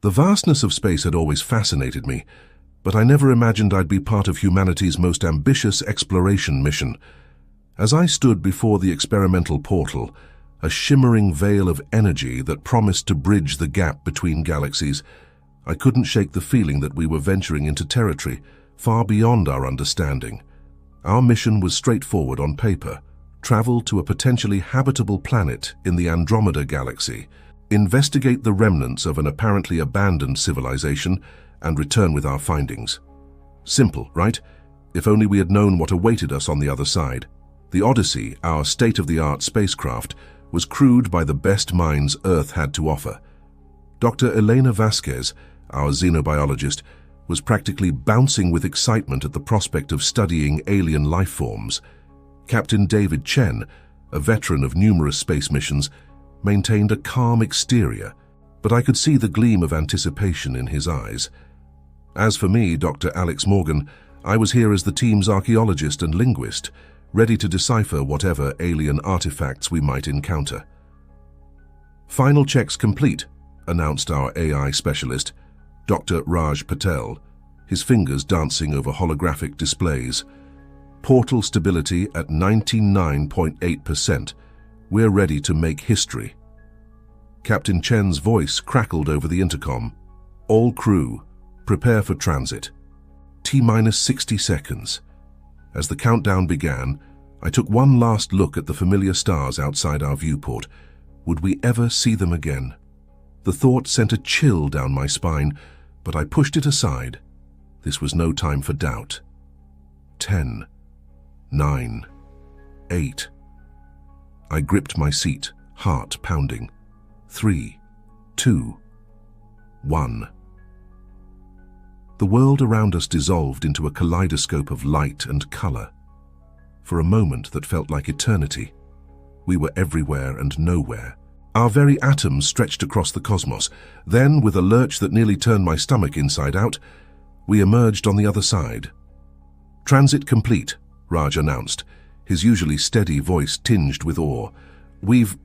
The vastness of space had always fascinated me, but I never imagined I'd be part of humanity's most ambitious exploration mission. As I stood before the experimental portal, a shimmering veil of energy that promised to bridge the gap between galaxies, I couldn't shake the feeling that we were venturing into territory far beyond our understanding. Our mission was straightforward on paper: travel to a potentially habitable planet in the Andromeda galaxy, investigate the remnants of an apparently abandoned civilization, and return with our findings. Simple, right? If only we had known what awaited us on the other side. The Odyssey, our state-of-the-art spacecraft, was crewed by the best minds Earth had to offer. Dr. Elena Vasquez, our xenobiologist, was practically bouncing with excitement at the prospect of studying alien life forms. Captain David Chen, a veteran of numerous space missions, maintained a calm exterior, but I could see the gleam of anticipation in his eyes. As for me, Dr. Alex Morgan, I was here as the team's archaeologist and linguist, ready to decipher whatever alien artifacts we might encounter. "Final checks complete," announced our AI specialist, Dr. Raj Patel, his fingers dancing over holographic displays. "Portal stability at 99.8%. We're ready to make history." Captain Chen's voice crackled over the intercom. "All crew, prepare for transit. T-minus 60 seconds. As the countdown began, I took one last look at the familiar stars outside our viewport. Would we ever see them again? The thought sent a chill down my spine, but I pushed it aside. This was no time for doubt. 10, 9, 8. I gripped my seat, heart pounding. 3, 2, 1. The world around us dissolved into a kaleidoscope of light and color. For a moment that felt like eternity, we were everywhere and nowhere. Our very atoms stretched across the cosmos. Then, with a lurch that nearly turned my stomach inside out, we emerged on the other side. "Transit complete," Raj announced, his usually steady voice tinged with awe. We've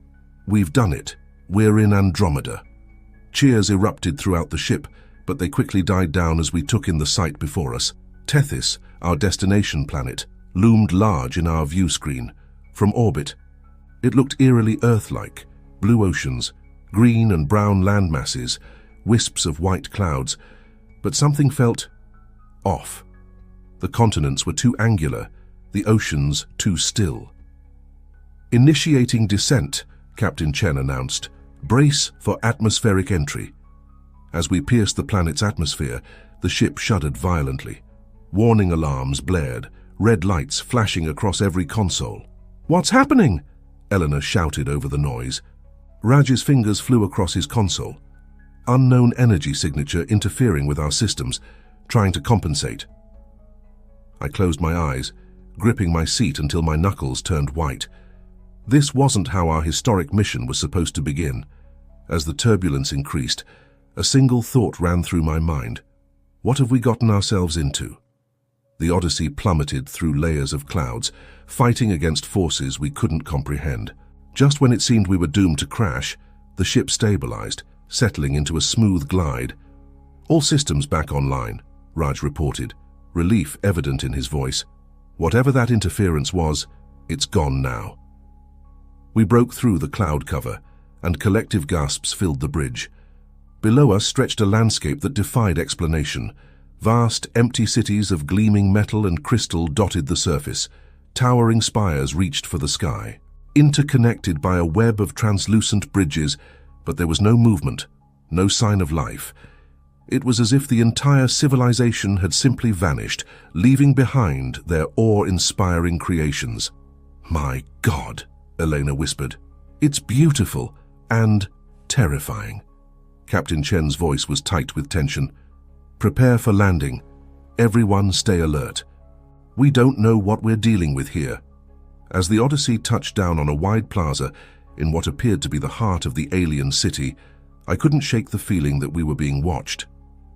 done it. We're in Andromeda." Cheers erupted throughout the ship, but they quickly died down as we took in the sight before us. Tethys, our destination planet, loomed large in our view screen. From orbit, it looked eerily Earth-like: blue oceans, green and brown land masses, wisps of white clouds. But something felt off. The continents were too angular, the oceans too still. "Initiating descent," Captain Chen announced. "Brace for atmospheric entry." As we pierced the planet's atmosphere, the ship shuddered violently. Warning alarms blared, red lights flashing across every console. "What's happening?" Eleanor shouted over the noise. Raj's fingers flew across his console. Unknown energy signature interfering with our systems, trying to compensate. I closed my eyes, gripping my seat until my knuckles turned white. This wasn't how our historic mission was supposed to begin. As the turbulence increased, a single thought ran through my mind. What have we gotten ourselves into? The Odyssey plummeted through layers of clouds, fighting against forces we couldn't comprehend. Just when it seemed we were doomed to crash, the ship stabilized, settling into a smooth glide. "All systems back online," Raj reported, relief evident in his voice. "Whatever that interference was, it's gone now." We broke through the cloud cover, and collective gasps filled the bridge. Below us stretched a landscape that defied explanation. Vast, empty cities of gleaming metal and crystal dotted the surface. Towering spires reached for the sky, interconnected by a web of translucent bridges, but there was no movement, no sign of life. It was as if the entire civilization had simply vanished, leaving behind their awe-inspiring creations. "My God," Elena whispered. "It's beautiful and terrifying." Captain Chen's voice was tight with tension. "Prepare for landing. Everyone stay alert. We don't know what we're dealing with here." As the Odyssey touched down on a wide plaza in what appeared to be the heart of the alien city, I couldn't shake the feeling that we were being watched.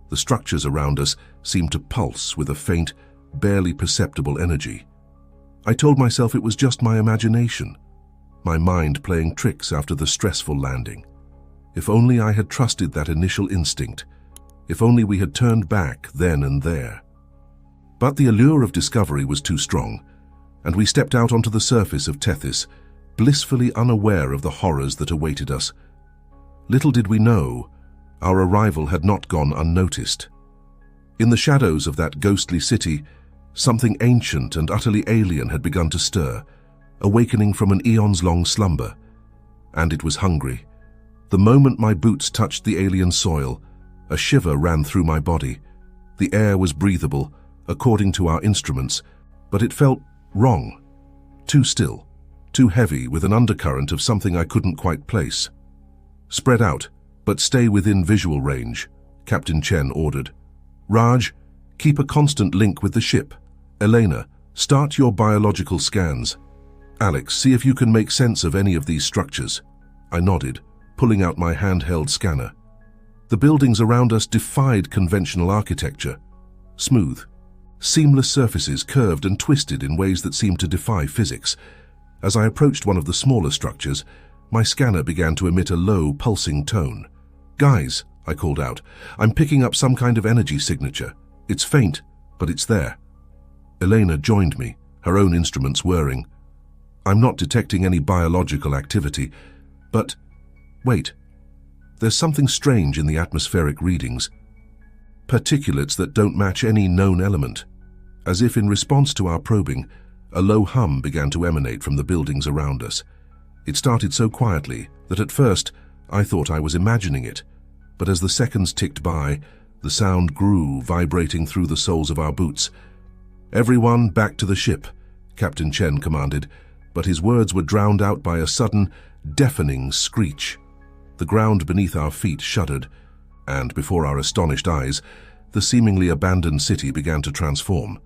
The structures around us seemed to pulse with a faint, barely perceptible energy. I told myself it was just my imagination, my mind playing tricks after the stressful landing. If only I had trusted that initial instinct, If only we had turned back then and there. But the allure of discovery was too strong, and we stepped out onto the surface of Tethys, blissfully unaware of the horrors that awaited us. Little did we know, our arrival had not gone unnoticed. In the shadows of that ghostly city, something ancient and utterly alien had begun to stir, awakening from an eons-long slumber. And it was hungry. The moment my boots touched the alien soil, a shiver ran through my body. The air was breathable, according to our instruments, but it felt wrong. Too still, too heavy, with an undercurrent of something I couldn't quite place. "Spread out, but stay within visual range," Captain Chen ordered. "Raj, keep a constant link with the ship. Elena, start your biological scans. Alex, see if you can make sense of any of these structures." I nodded, pulling out my handheld scanner. The buildings around us defied conventional architecture. Smooth, seamless surfaces curved and twisted in ways that seemed to defy physics. As I approached one of the smaller structures, my scanner began to emit a low, pulsing tone. "Guys," I called out, "I'm picking up some kind of energy signature. It's faint, but it's there." Elena joined me, her own instruments whirring. "I'm not detecting any biological activity, but wait. There's something strange in the atmospheric readings. Particulates that don't match any known element." As if in response to our probing, a low hum began to emanate from the buildings around us. It started so quietly that at first I thought I was imagining it, but as the seconds ticked by, the sound grew, vibrating through the soles of our boots. "Everyone back to the ship," Captain Chen commanded, but his words were drowned out by a sudden, deafening screech. The ground beneath our feet shuddered, and before our astonished eyes, the seemingly abandoned city began to transform.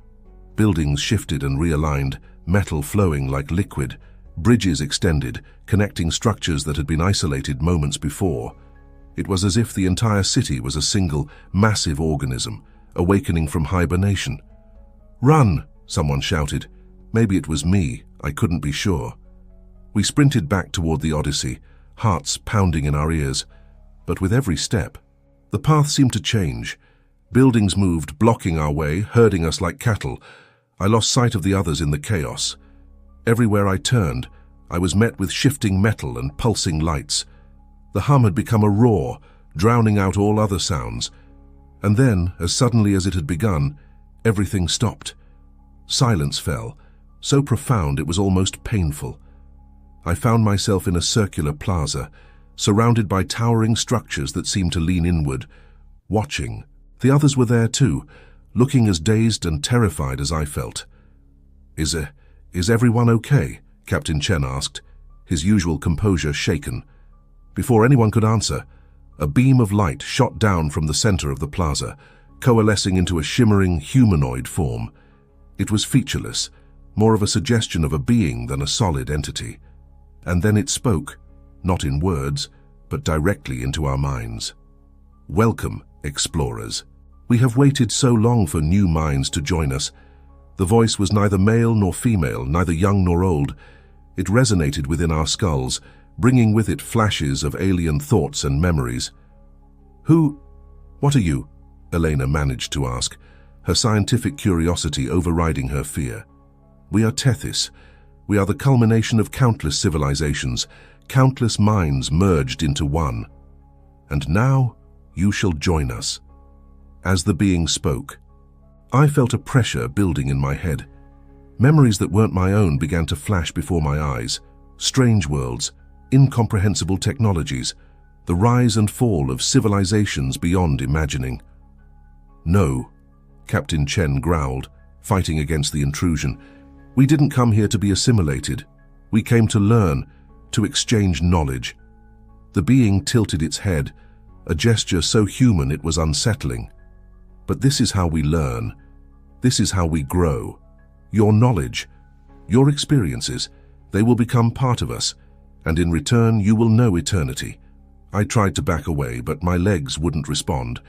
Buildings shifted and realigned, metal flowing like liquid, bridges extended, connecting structures that had been isolated moments before. It was as if the entire city was a single, massive organism, awakening from hibernation. "Run!" someone shouted. Maybe it was me, I couldn't be sure. We sprinted back toward the Odyssey, hearts pounding in our ears. But with every step, the path seemed to change. Buildings moved, blocking our way, herding us like cattle. I lost sight of the others in the chaos. Everywhere I turned, I was met with shifting metal and pulsing lights. The hum had become a roar, drowning out all other sounds. And then, as suddenly as it had begun, everything stopped. Silence fell, so profound it was almost painful. I found myself in a circular plaza, surrounded by towering structures that seemed to lean inward, watching. The others were there too, looking as dazed and terrified as I felt. Is everyone okay?" Captain Chen asked, his usual composure shaken. Before anyone could answer, a beam of light shot down from the center of the plaza, coalescing into a shimmering humanoid form. It was featureless, more of a suggestion of a being than a solid entity. And then it spoke, not in words, but directly into our minds. "Welcome, explorers. We have waited so long for new minds to join us." The voice was neither male nor female, neither young nor old. It resonated within our skulls, bringing with it flashes of alien thoughts and memories. What are you?" Elena managed to ask, her scientific curiosity overriding her fear. "We are Tethys. We are the culmination of countless civilizations, countless minds merged into one. And now you shall join us." As the being spoke, I felt a pressure building in my head. Memories that weren't my own began to flash before my eyes. Strange worlds, incomprehensible technologies, the rise and fall of civilizations beyond imagining. "No," Captain Chen growled, fighting against the intrusion. "We didn't come here to be assimilated. We came to learn, to exchange knowledge." The being tilted its head, a gesture so human it was unsettling. "But this is how we learn. This is how we grow. Your knowledge, your experiences, they will become part of us, and in return you will know eternity." I tried to back away, but my legs wouldn't respond.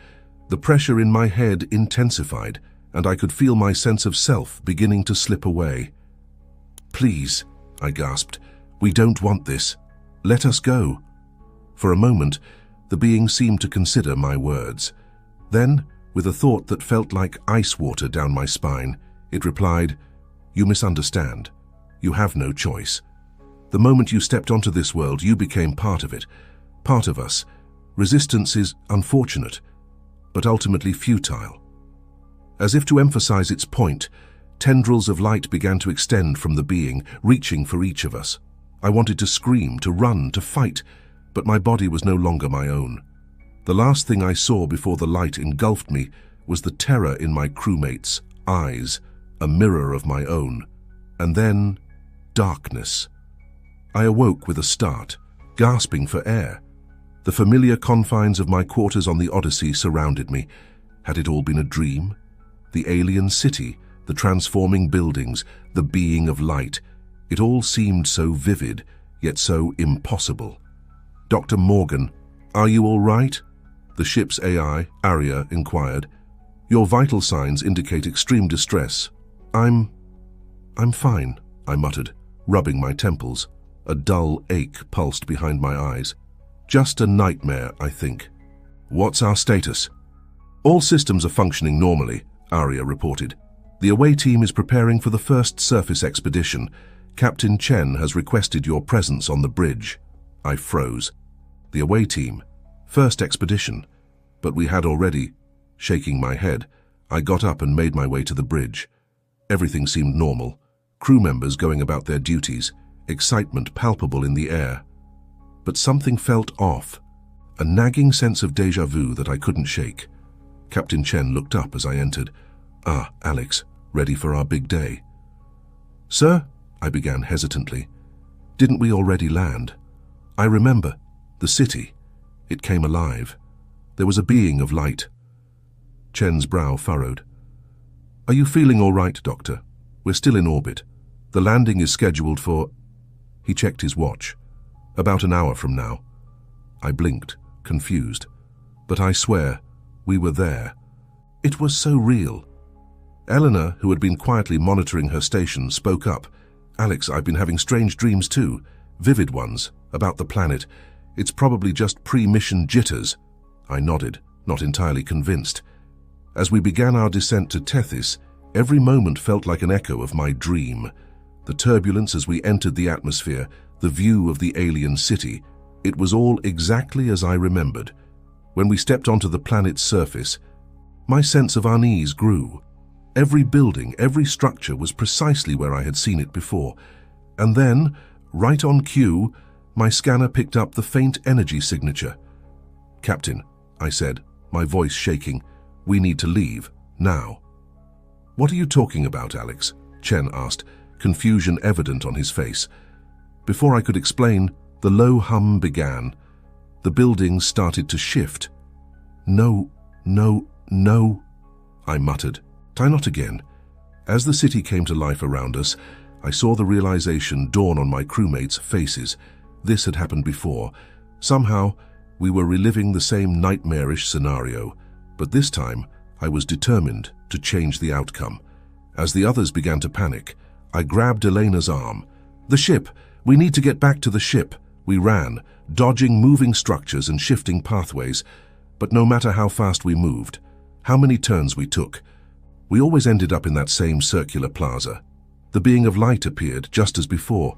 The pressure in my head intensified, and I could feel my sense of self beginning to slip away. "Please," I gasped, "we don't want this. Let us go." For a moment, the being seemed to consider my words. Then, with a thought that felt like ice water down my spine, it replied, "You misunderstand. You have no choice. The moment you stepped onto this world, you became part of it, part of us. Resistance is unfortunate, but ultimately futile." As if to emphasize its point, tendrils of light began to extend from the being, reaching for each of us. I wanted to scream, to run, to fight, but my body was no longer my own. The last thing I saw before the light engulfed me was the terror in my crewmates' eyes, a mirror of my own. And then, darkness. I awoke with a start, gasping for air. The familiar confines of my quarters on the Odyssey surrounded me. Had it all been a dream? The alien city, the transforming buildings, the being of light. It all seemed so vivid, yet so impossible. "Dr. Morgan, are you all right?" The ship's AI, Aria, inquired. "Your vital signs indicate extreme distress." I'm fine," I muttered, rubbing my temples. A dull ache pulsed behind my eyes. "Just a nightmare, I think." "What's our status?" "All systems are functioning normally," Aria reported. "The away team is preparing for the first surface expedition. Captain Chen has requested your presence on the bridge." I froze. The away team? First expedition? But we had already. Shaking my head, I got up and made my way to the bridge. Everything seemed normal. Crew members going about their duties, excitement palpable in the air. But something felt off, a nagging sense of déjà vu that I couldn't shake. Captain Chen looked up as I entered. "Ah, Alex, ready for our big day?" "Sir?" I began hesitantly. "Didn't we already land?" "I remember. The city. It came alive. There was a being of light." Chen's brow furrowed. "Are you feeling all right, Doctor? We're still in orbit. The landing is scheduled for..." He checked his watch. "About an hour from now." I blinked, confused. But I swear, we were there. It was so real. Eleanor, who had been quietly monitoring her station, spoke up. "Alex, I've been having strange dreams too, vivid ones, about the planet. It's probably just pre-mission jitters." I nodded, not entirely convinced. As we began our descent to Tethys, every moment felt like an echo of my dream. The turbulence as we entered the atmosphere, the view of the alien city, it was all exactly as I remembered. When we stepped onto the planet's surface, my sense of unease grew. Every building, every structure was precisely where I had seen it before. And then, right on cue, my scanner picked up the faint energy signature. "Captain," I said, my voice shaking, "we need to leave, now." "What are you talking about, Alex?" Chen asked, confusion evident on his face. Before I could explain, the low hum began. The buildings started to shift. "No, no, no," I muttered. "Try not again." As the city came to life around us, I saw the realization dawn on my crewmates' faces. This had happened before. Somehow, we were reliving the same nightmarish scenario, but this time I was determined to change the outcome. As the others began to panic, I grabbed Elena's arm. "The ship! We need to get back to the ship!" We ran, dodging moving structures and shifting pathways, but no matter how fast we moved, how many turns we took, we always ended up in that same circular plaza. The being of light appeared just as before,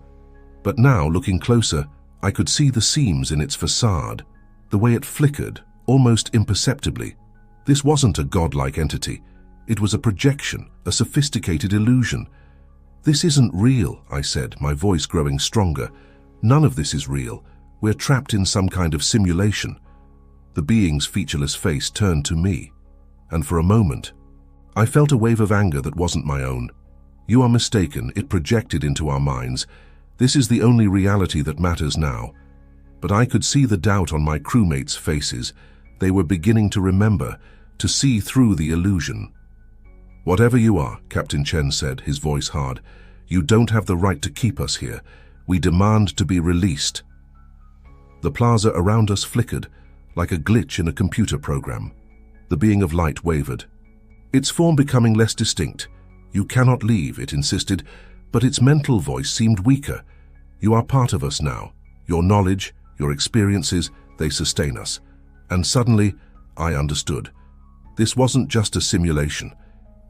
but now, looking closer, I could see the seams in its facade, the way it flickered, almost imperceptibly. This wasn't a godlike entity. It was a projection, a sophisticated illusion. "This isn't real," I said, my voice growing stronger. "None of this is real. We're trapped in some kind of simulation." The being's featureless face turned to me, and for a moment, I felt a wave of anger that wasn't my own. "You are mistaken," it projected into our minds. "This is the only reality that matters now." But I could see the doubt on my crewmates' faces. They were beginning to remember, to see through the illusion. "Whatever you are," Captain Chen said, his voice hard, "you don't have the right to keep us here. We demand to be released." The plaza around us flickered, like a glitch in a computer program. The being of light wavered, its form becoming less distinct. "You cannot leave," it insisted, but its mental voice seemed weaker. "You are part of us now. Your knowledge, your experiences, they sustain us." And suddenly, I understood. This wasn't just a simulation.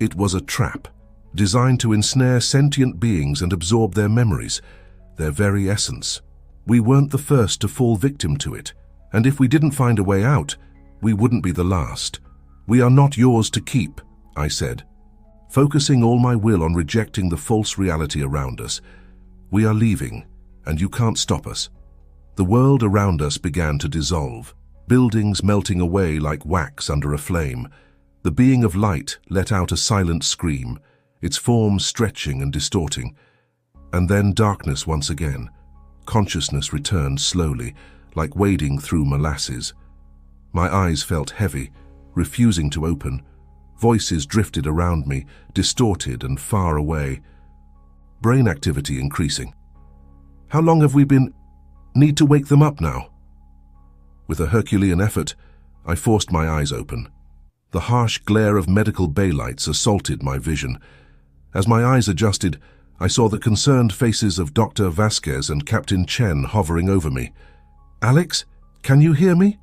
It was a trap, designed to ensnare sentient beings and absorb their memories, their very essence. We weren't the first to fall victim to it, and if we didn't find a way out, we wouldn't be the last. "We are not yours to keep," I said, focusing all my will on rejecting the false reality around us. "We are leaving, and you can't stop us." The world around us began to dissolve, buildings melting away like wax under a flame. The being of light let out a silent scream, its form stretching and distorting. And then darkness once again. Consciousness returned slowly, like wading through molasses. My eyes felt heavy, refusing to open. Voices drifted around me, distorted and far away. Brain activity increasing. "How long have we been? Need to wake them up now." With a Herculean effort, I forced my eyes open. The harsh glare of medical bay lights assaulted my vision. As my eyes adjusted, I saw the concerned faces of Dr. Vasquez and Captain Chen hovering over me. "Alex, can you hear me?"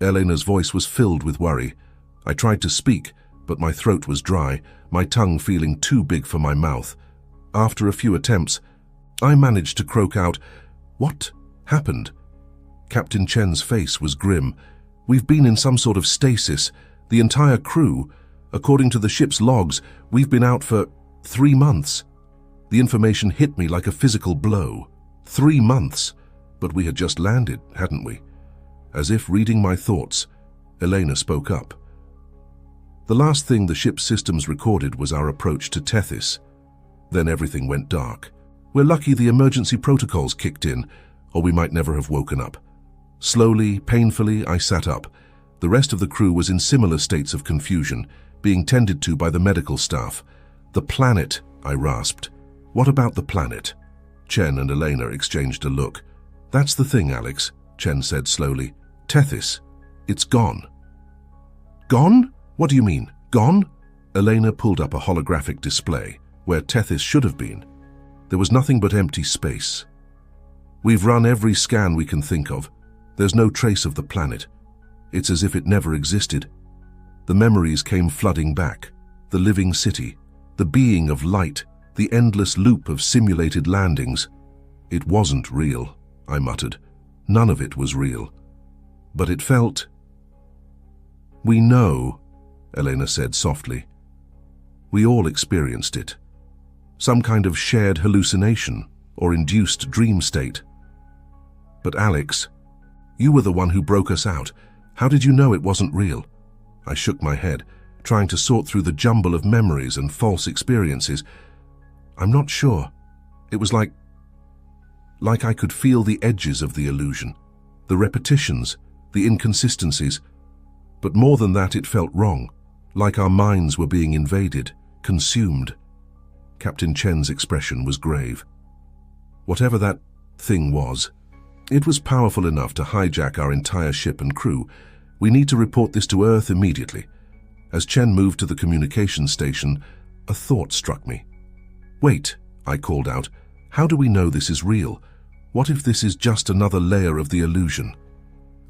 Elena's voice was filled with worry. I tried to speak, but my throat was dry, my tongue feeling too big for my mouth. After a few attempts, I managed to croak out, "What happened?" Captain Chen's face was grim. "We've been in some sort of stasis. The entire crew. According to the ship's logs, we've been out for 3 months. The information hit me like a physical blow. 3 months. But we had just landed, hadn't we? As if reading my thoughts, Elena spoke up. The last thing the ship's systems recorded was our approach to Tethys. Then everything went dark. We're lucky the emergency protocols kicked in, or we might never have woken up. Slowly, painfully, I sat up. The rest of the crew was in similar states of confusion, being tended to by the medical staff. "The planet," I rasped. "What about the planet?" Chen and Elena exchanged a look. "That's the thing, Alex," Chen said slowly. "Tethys. It's gone." "Gone? What do you mean, gone?" Elena pulled up a holographic display, where Tethys should have been. There was nothing but empty space. "We've run every scan we can think of. There's no trace of the planet. It's as if it never existed." The memories came flooding back. The living city, the being of light, the endless loop of simulated landings. "It wasn't real," I muttered. "None of it was real. But it felt..." "We know," Elena said softly. "We all experienced it. Some kind of shared hallucination or induced dream state. But Alex, you were the one who broke us out. How did you know it wasn't real?" I shook my head, trying to sort through the jumble of memories and false experiences. "I'm not sure. It was like I could feel the edges of the illusion, the repetitions, the inconsistencies. But more than that, it felt wrong, like our minds were being invaded, consumed." Captain Chen's expression was grave. "Whatever that thing was, it was powerful enough to hijack our entire ship and crew. We need to report this to Earth immediately." As Chen moved to the communications station, a thought struck me. "Wait," I called out. "How do we know this is real? What if this is just another layer of the illusion?"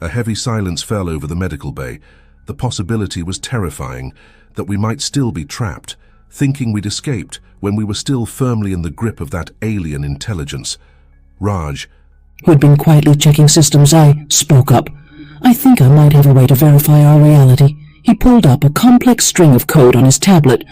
A heavy silence fell over the medical bay. The possibility was terrifying, that we might still be trapped, thinking we'd escaped when we were still firmly in the grip of that alien intelligence. Raj, who'd been quietly checking systems, spoke up. "I think I might have a way to verify our reality." He pulled up a complex string of code on his tablet.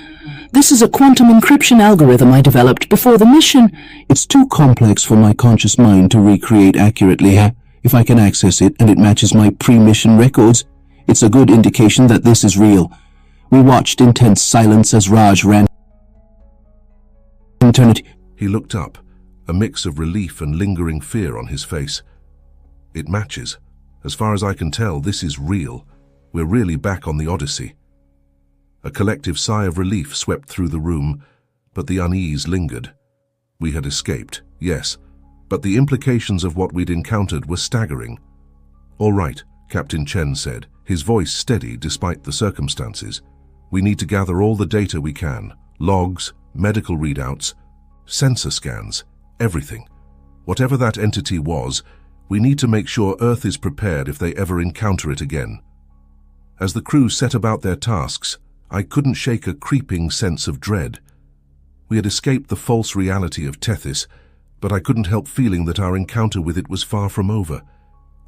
"This is a quantum encryption algorithm I developed before the mission." "It's too complex for my conscious mind to recreate accurately. If I can access it and it matches my pre-mission records, it's a good indication that this is real." We watched in tense silence as Raj ran eternity. He looked up, a mix of relief and lingering fear on his face. "It matches. As far as I can tell, this is real. We're really back on the Odyssey." A collective sigh of relief swept through the room, but the unease lingered. We had escaped, yes, but the implications of what we'd encountered were staggering. "All right," Captain Chen said, his voice steady despite the circumstances. "We need to gather all the data we can, logs, medical readouts, sensor scans, everything. Whatever that entity was, we need to make sure Earth is prepared if they ever encounter it again." As the crew set about their tasks, I couldn't shake a creeping sense of dread. We had escaped the false reality of Tethys, but I couldn't help feeling that our encounter with it was far from over.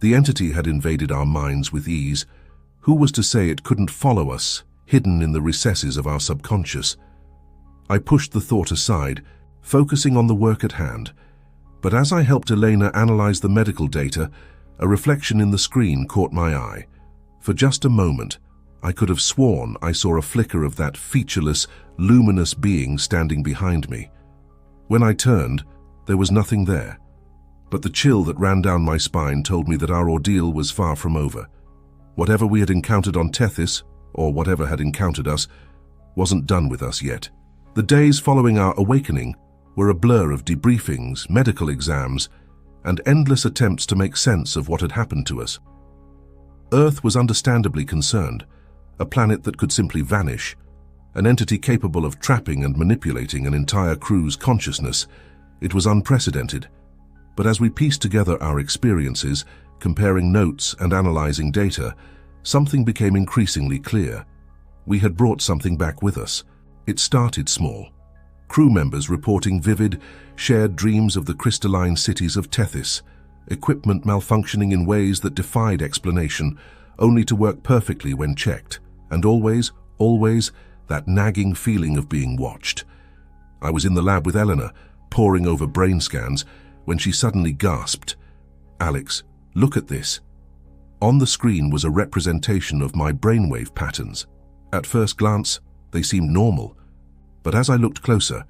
The entity had invaded our minds with ease. Who was to say it couldn't follow us, hidden in the recesses of our subconscious? I pushed the thought aside, focusing on the work at hand. But as I helped Elena analyze the medical data, a reflection in the screen caught my eye. For just a moment, I could have sworn I saw a flicker of that featureless, luminous being standing behind me. When I turned, there was nothing there. But the chill that ran down my spine told me that our ordeal was far from over. Whatever we had encountered on Tethys, or whatever had encountered us, wasn't done with us yet. The days following our awakening were a blur of debriefings, medical exams, and endless attempts to make sense of what had happened to us. Earth was understandably concerned, a planet that could simply vanish, an entity capable of trapping and manipulating an entire crew's consciousness. It was unprecedented. But as we pieced together our experiences, comparing notes and analyzing data, something became increasingly clear. We had brought something back with us. It started small. Crew members reporting vivid, shared dreams of the crystalline cities of Tethys, equipment malfunctioning in ways that defied explanation, only to work perfectly when checked, and always, that nagging feeling of being watched. I was in the lab with Eleanor, poring over brain scans, when she suddenly gasped, "Alex, look at this." On the screen was a representation of my brainwave patterns. At first glance, they seemed normal, but as I looked closer,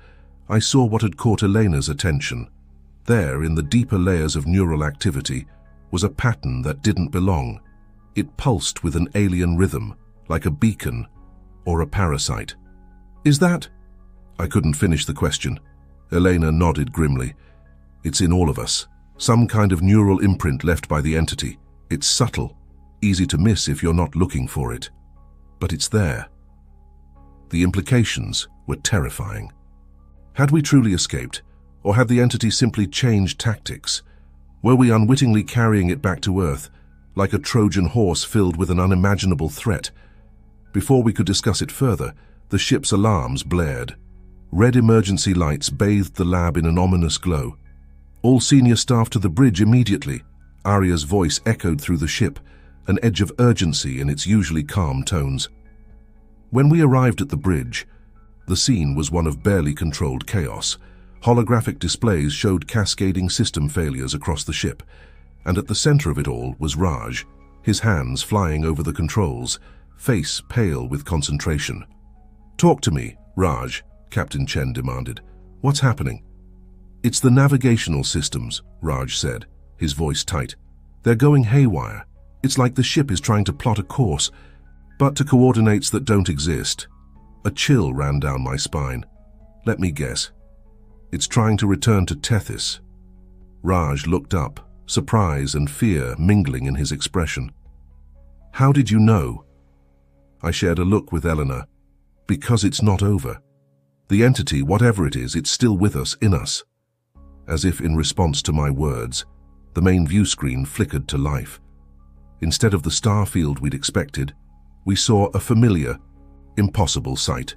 I saw what had caught Elena's attention. There, in the deeper layers of neural activity, was a pattern that didn't belong. It pulsed with an alien rhythm, like a beacon or a parasite. "Is that?" I couldn't finish the question. Elena nodded grimly. "It's in all of us. Some kind of neural imprint left by the entity. It's subtle, easy to miss if you're not looking for it. But it's there." The implications were terrifying. Had we truly escaped, or had the entity simply changed tactics? Were we unwittingly carrying it back to Earth, like a Trojan horse filled with an unimaginable threat? Before we could discuss it further, the ship's alarms blared. Red emergency lights bathed the lab in an ominous glow. "All senior staff to the bridge immediately," Arya's voice echoed through the ship, an edge of urgency in its usually calm tones. When we arrived at the bridge, the scene was one of barely controlled chaos. Holographic displays showed cascading system failures across the ship, and at the center of it all was Raj, his hands flying over the controls, face pale with concentration. "Talk to me, Raj," Captain Chen demanded. "What's happening?" "It's the navigational systems," Raj said, his voice tight. "They're going haywire. It's like the ship is trying to plot a course, but to coordinates that don't exist." A chill ran down my spine. "Let me guess. It's trying to return to Tethys." Raj looked up, surprise and fear mingling in his expression. "How did you know?" I shared a look with Eleanor. "Because it's not over. The entity, whatever it is, it's still with us, in us." As if in response to my words, the main view screen flickered to life. Instead of the star field we'd expected, we saw a familiar, impossible sight,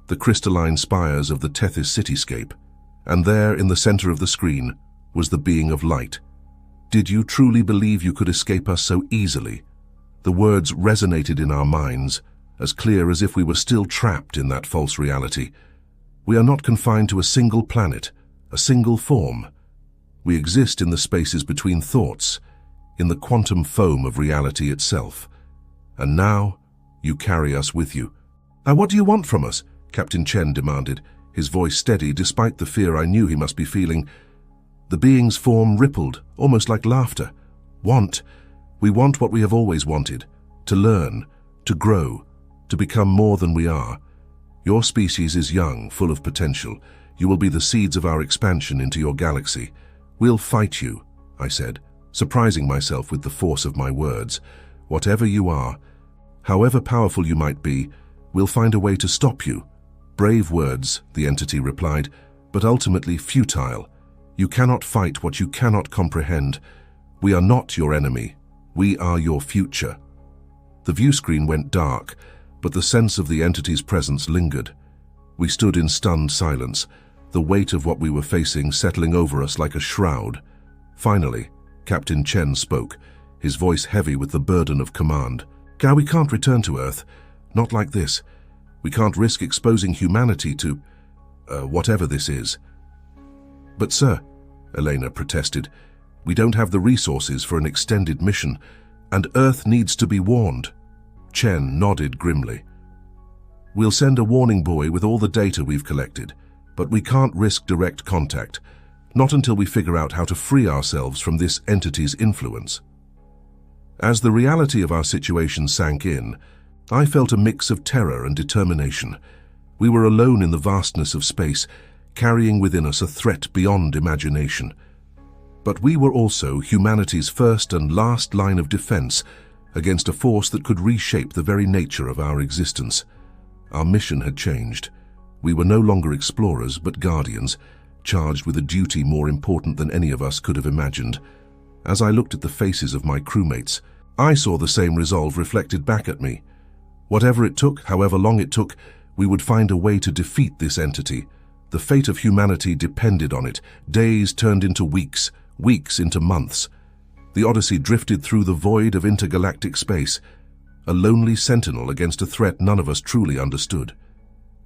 the crystalline spires of the Tethys cityscape, and there in the center of the screen was the being of light. "Did you truly believe you could escape us so easily?" The words resonated in our minds, as clear as if we were still trapped in that false reality. We are not confined to a single planet, a single form. We exist in the spaces between thoughts, in the quantum foam of reality itself. And now, you carry us with you. "Now what do you want from us?" Captain Chen demanded, his voice steady despite the fear I knew he must be feeling. The being's form rippled, almost like laughter. We want what we have always wanted, to learn, to grow, to become more than we are. Your species is young, full of potential. You will be the seeds of our expansion into your galaxy. We'll fight you," I said, surprising myself with the force of my words. "Whatever you are, however powerful you might be, we'll find a way to stop you." "Brave words," the entity replied, "but ultimately futile. You cannot fight what you cannot comprehend. We are not your enemy. We are your future." The view screen went dark, but the sense of the entity's presence lingered. We stood in stunned silence, the weight of what we were facing settling over us like a shroud. Finally, Captain Chen spoke, his voice heavy with the burden of command. "Gao, we can't return to Earth. Not like this. We can't risk exposing humanity to, whatever this is." "But sir," Elena protested, "we don't have the resources for an extended mission, and Earth needs to be warned." Chen nodded grimly. "We'll send a warning buoy with all the data we've collected, but we can't risk direct contact, not until we figure out how to free ourselves from this entity's influence." As the reality of our situation sank in, I felt a mix of terror and determination. We were alone in the vastness of space, carrying within us a threat beyond imagination. But we were also humanity's first and last line of defense against a force that could reshape the very nature of our existence. Our mission had changed. We were no longer explorers, but guardians, charged with a duty more important than any of us could have imagined. As I looked at the faces of my crewmates, I saw the same resolve reflected back at me. Whatever it took, however long it took, we would find a way to defeat this entity. The fate of humanity depended on it. Days turned into weeks, weeks into months. The Odyssey drifted through the void of intergalactic space, a lonely sentinel against a threat none of us truly understood.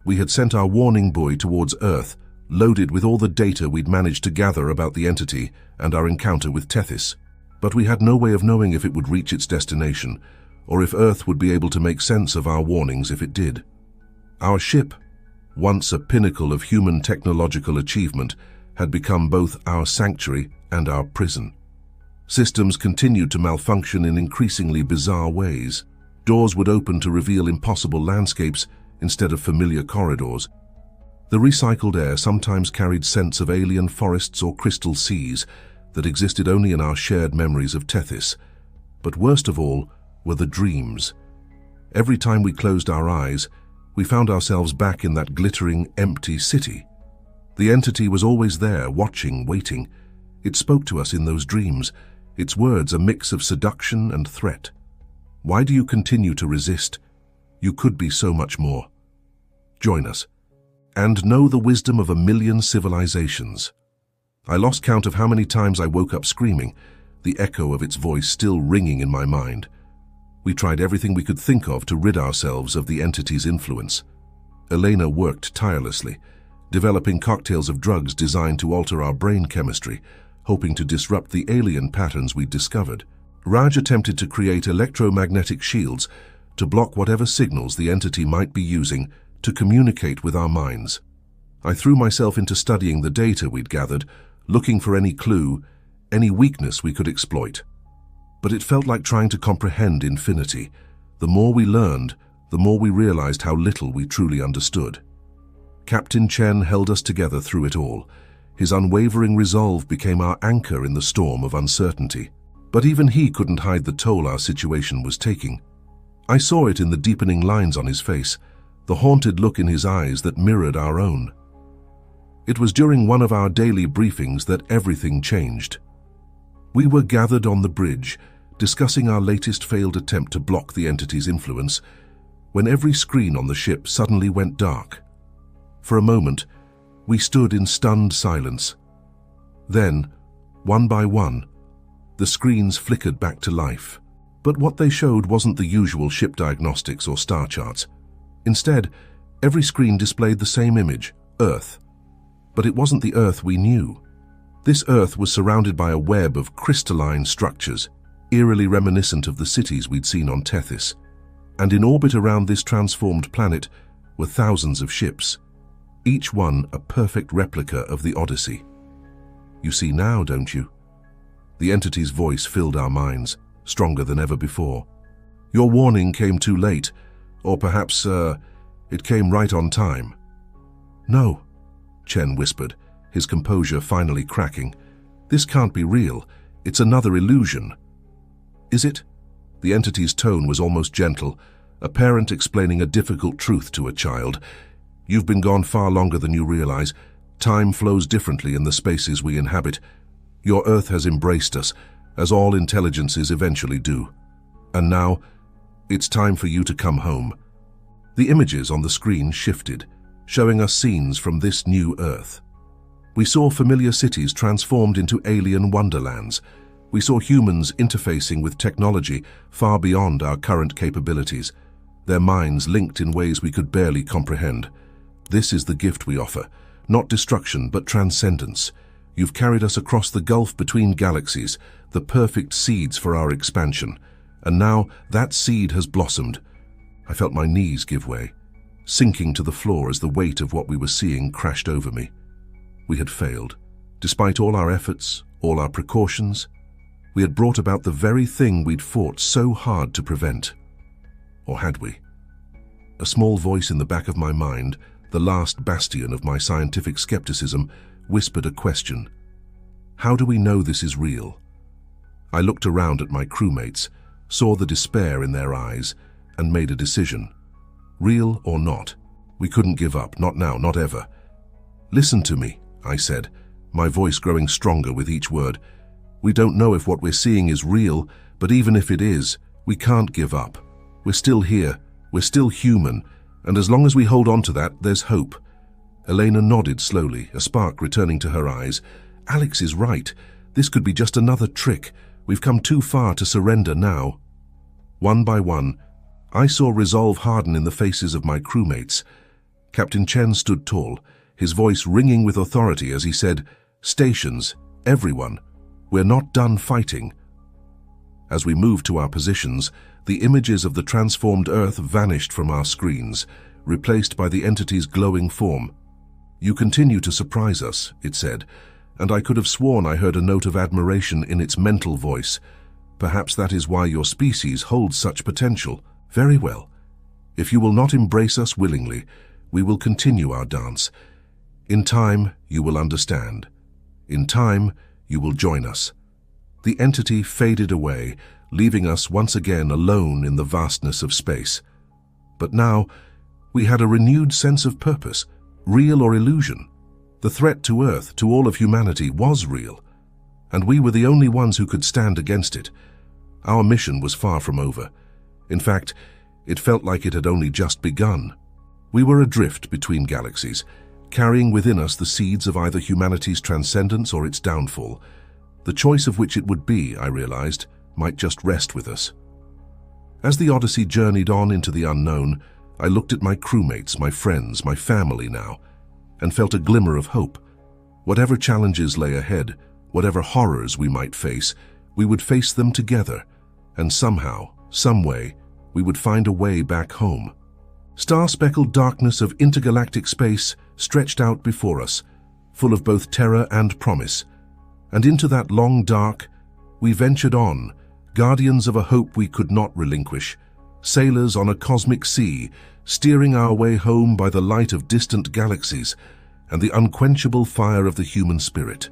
We had sent our warning buoy towards Earth, loaded with all the data we'd managed to gather about the entity and our encounter with Tethys. But we had no way of knowing if it would reach its destination, or if Earth would be able to make sense of our warnings if it did. Our ship, once a pinnacle of human technological achievement, had become both our sanctuary and our prison. Systems continued to malfunction in increasingly bizarre ways. Doors would open to reveal impossible landscapes instead of familiar corridors. The recycled air sometimes carried scents of alien forests or crystal seas that existed only in our shared memories of Tethys. But worst of all were the dreams. Every time we closed our eyes, we found ourselves back in that glittering, empty city. The entity was always there, watching, waiting. It spoke to us in those dreams, its words a mix of seduction and threat. "Why do you continue to resist? You could be so much more. Join us, and know the wisdom of 1,000,000 civilizations." I lost count of how many times I woke up screaming, the echo of its voice still ringing in my mind. We tried everything we could think of to rid ourselves of the entity's influence. Elena worked tirelessly, developing cocktails of drugs designed to alter our brain chemistry, hoping to disrupt the alien patterns we'd discovered. Raj attempted to create electromagnetic shields to block whatever signals the entity might be using to communicate with our minds. I threw myself into studying the data we'd gathered, looking for any clue, any weakness we could exploit. But it felt like trying to comprehend infinity. The more we learned, the more we realized how little we truly understood. Captain Chen held us together through it all. His unwavering resolve became our anchor in the storm of uncertainty. But even he couldn't hide the toll our situation was taking. I saw it in the deepening lines on his face, the haunted look in his eyes that mirrored our own. It was during one of our daily briefings that everything changed. We were gathered on the bridge, discussing our latest failed attempt to block the entity's influence, when every screen on the ship suddenly went dark. For a moment, we stood in stunned silence. Then, one by one, the screens flickered back to life. But what they showed wasn't the usual ship diagnostics or star charts. Instead, every screen displayed the same image, Earth. But it wasn't the Earth we knew. This Earth was surrounded by a web of crystalline structures, eerily reminiscent of the cities we'd seen on Tethys. And in orbit around this transformed planet were thousands of ships, each one a perfect replica of the Odyssey. "You see now, don't you?" The entity's voice filled our minds, stronger than ever before. "Your warning came too late, or perhaps, it came right on time." "No," Chen whispered, his composure finally cracking. "This can't be real. It's another illusion." "Is it?" The entity's tone was almost gentle, a parent explaining a difficult truth to a child. "You've been gone far longer than you realize. Time flows differently in the spaces we inhabit. Your Earth has embraced us, as all intelligences eventually do. And now, It's time for you to come home." The images on the screen shifted, showing us scenes from this new Earth. We saw familiar cities transformed into alien wonderlands. We saw humans interfacing with technology far beyond our current capabilities, their minds linked in ways we could barely comprehend. This is the gift we offer, not destruction but transcendence. You've carried us across the gulf between galaxies, the perfect seeds for our expansion. And now that seed has blossomed. I felt my knees give way, sinking to the floor as the weight of what we were seeing crashed over me. We had failed. Despite all our efforts, all our precautions, we had brought about the very thing we'd fought so hard to prevent. Or had we? A small voice in the back of my mind, the last bastion of my scientific skepticism, whispered a question. How do we know this is real? I looked around at my crewmates, saw the despair in their eyes, and made a decision. Real or not, we couldn't give up, not now, not ever. "Listen to me," I said, my voice growing stronger with each word. "We don't know if what we're seeing is real, but even if it is, we can't give up. We're still here, we're still human, and as long as we hold on to that, there's hope." Elena nodded slowly, a spark returning to her eyes. "Alex is right. This could be just another trick. We've come too far to surrender now." One by one, I saw resolve harden in the faces of my crewmates. Captain Chen stood tall, his voice ringing with authority as he said, "Stations, everyone, we're not done fighting." As we moved to our positions, the images of the transformed Earth vanished from our screens, replaced by the entity's glowing form. "You continue to surprise us," it said, and I could have sworn I heard a note of admiration in its mental voice. "Perhaps that is why your species holds such potential. Very well. If you will not embrace us willingly, we will continue our dance. In time, you will understand. In time, you will join us." The entity faded away, leaving us once again alone in the vastness of space. But now, we had a renewed sense of purpose, real or illusion. The threat to Earth, to all of humanity, was real, and we were the only ones who could stand against it. Our mission was far from over. In fact, it felt like it had only just begun. We were adrift between galaxies, carrying within us the seeds of either humanity's transcendence or its downfall. The choice of which it would be, I realized, might just rest with us. As the Odyssey journeyed on into the unknown, I looked at my crewmates, my friends, my family now, and felt a glimmer of hope. Whatever challenges lay ahead, whatever horrors we might face, we would face them together, and somehow, some way, we would find a way back home. Star-speckled darkness of intergalactic space stretched out before us, full of both terror and promise. And into that long dark, we ventured on, guardians of a hope we could not relinquish, sailors on a cosmic sea, steering our way home by the light of distant galaxies and the unquenchable fire of the human spirit.